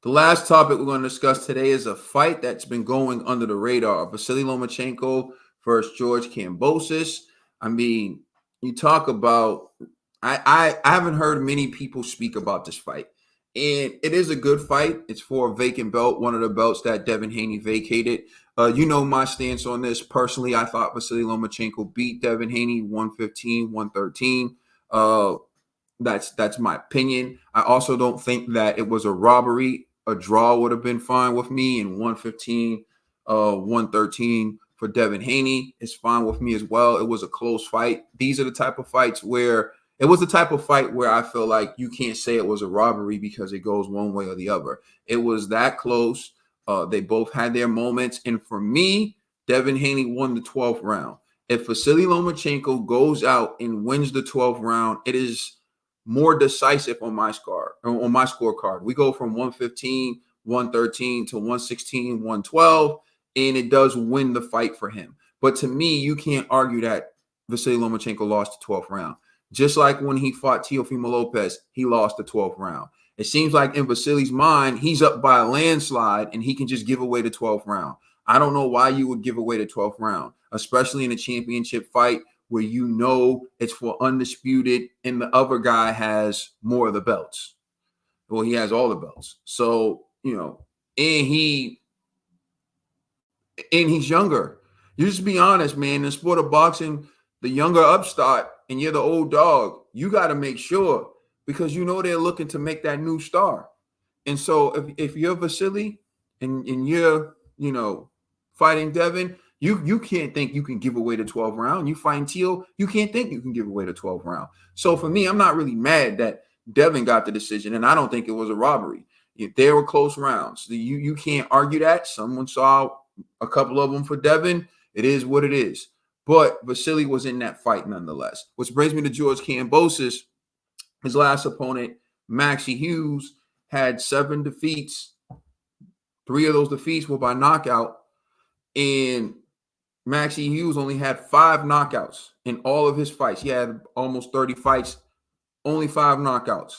The last topic we're going to discuss today is a fight that's been going under the radar. Vasily Lomachenko versus George Kambosos. I mean, you talk about I haven't heard many people speak about this fight. And it is a good fight. It's for a vacant belt, one of the belts that Devin Haney vacated. You know my stance on this. Personally, I thought Vasily Lomachenko beat Devin Haney 115, 113. That's my opinion. I also don't think that it was a robbery. A draw would have been fine with me, and 115, 113 for Devin Haney is fine with me as well. It was a close fight. These are the type of fights where it was the type of fight where I feel like you can't say it was a robbery because it goes one way or the other. It was that close. They both had their moments, and for me, Devin Haney won the 12th round. If Vasily Lomachenko goes out and wins the 12th round, it is more decisive on my scorecard. We go from 115, 113 to 116, 112, and it does win the fight for him. But to me, you can't argue that Vasily Lomachenko lost the 12th round. Just like when he fought Teofimo Lopez, he lost the 12th round. It seems like in Vasily's mind, he's up by a landslide and he can just give away the 12th round. I don't know why you would give away the 12th round, especially in a championship fight where you know it's for undisputed and the other guy has more of the belts. Well, he has all the belts. So, and he's younger. You just be honest, man. In the sport of boxing, the younger upstart and you're the old dog, you got to make sure because you know they're looking to make that new star. And so if you're Vasily and you're, fighting Devin, you can't think you can give away the 12th round. You fighting Teal, you can't think you can give away the 12th round. So for me, I'm not really mad that Devin got the decision, and I don't think it was a robbery. If there were close rounds, you can't argue that. Someone saw a couple of them for Devin. It is what it is. But Vasily was in that fight nonetheless. Which brings me to George Kambosos. His last opponent, Maxie Hughes, had 7 defeats. 3 of those defeats were by knockout. And Maxie Hughes only had 5 knockouts in all of his fights. He had almost 30 fights, only 5 knockouts.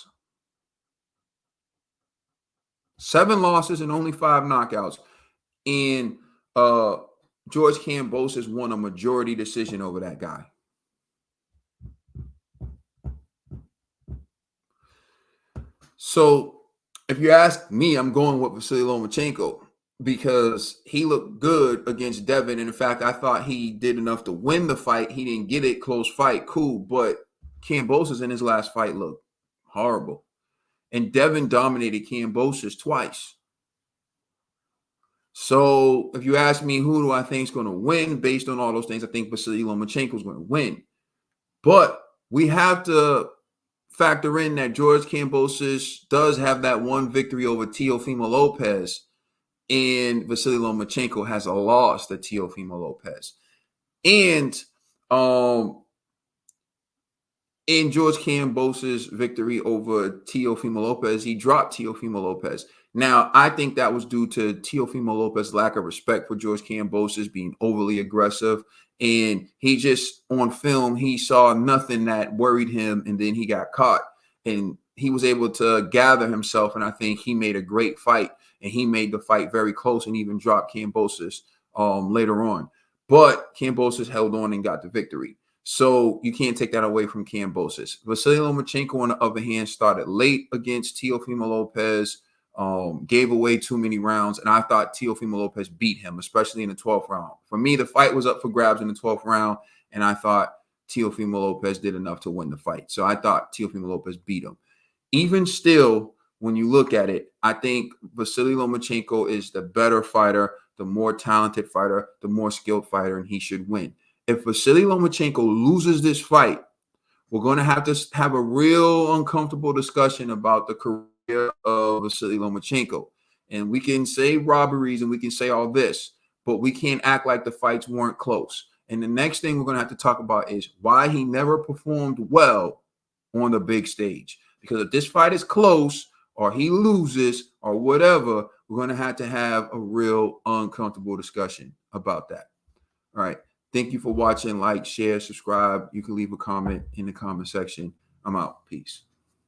7 losses and only 5 knockouts. And George Kambosos won a majority decision over that guy. So if you ask me, I'm going with Vasily Lomachenko because he looked good against Devin. And in fact, I thought he did enough to win the fight. He didn't get it, close fight, cool. But Kambosos in his last fight looked horrible. And Devin dominated Kambosos twice. So if you ask me who do I think is going to win based on all those things, I think Vasily Lomachenko is going to win. But we have to factor in that George Kambosos does have that one victory over Teofimo Lopez, and Vasily Lomachenko has a loss to Teofimo Lopez. And in George Kambosos' victory over Teofimo Lopez, he dropped Teofimo Lopez. Now, I think that was due to Teofimo Lopez's lack of respect for George Kambosos being overly aggressive. And he just, on film, he saw nothing that worried him, and then he got caught. And he was able to gather himself, and I think he made a great fight, and he made the fight very close and even dropped Kambosos later on. But Kambosos held on and got the victory. So you can't take that away from Kambosos. Vasily Lomachenko, on the other hand, started late against Teofimo Lopez, gave away too many rounds, and I thought Teofimo Lopez beat him, especially in the 12th round. For me, the fight was up for grabs in the 12th round, and I thought Teofimo Lopez did enough to win the fight. So I thought Teofimo Lopez beat him. Even still, when you look at it, I think Vasily Lomachenko is the better fighter, the more talented fighter, the more skilled fighter, and he should win. If Vasily Lomachenko loses this fight, we're going to have a real uncomfortable discussion about the career of Vasily Lomachenko. And we can say robberies and we can say all this, but we can't act like the fights weren't close. And the next thing we're going to have to talk about is why he never performed well on the big stage. Because if this fight is close or he loses or whatever, we're going to have a real uncomfortable discussion about that. All right. Thank you for watching. Like, share, subscribe. You can leave a comment in the comment section. I'm out. Peace.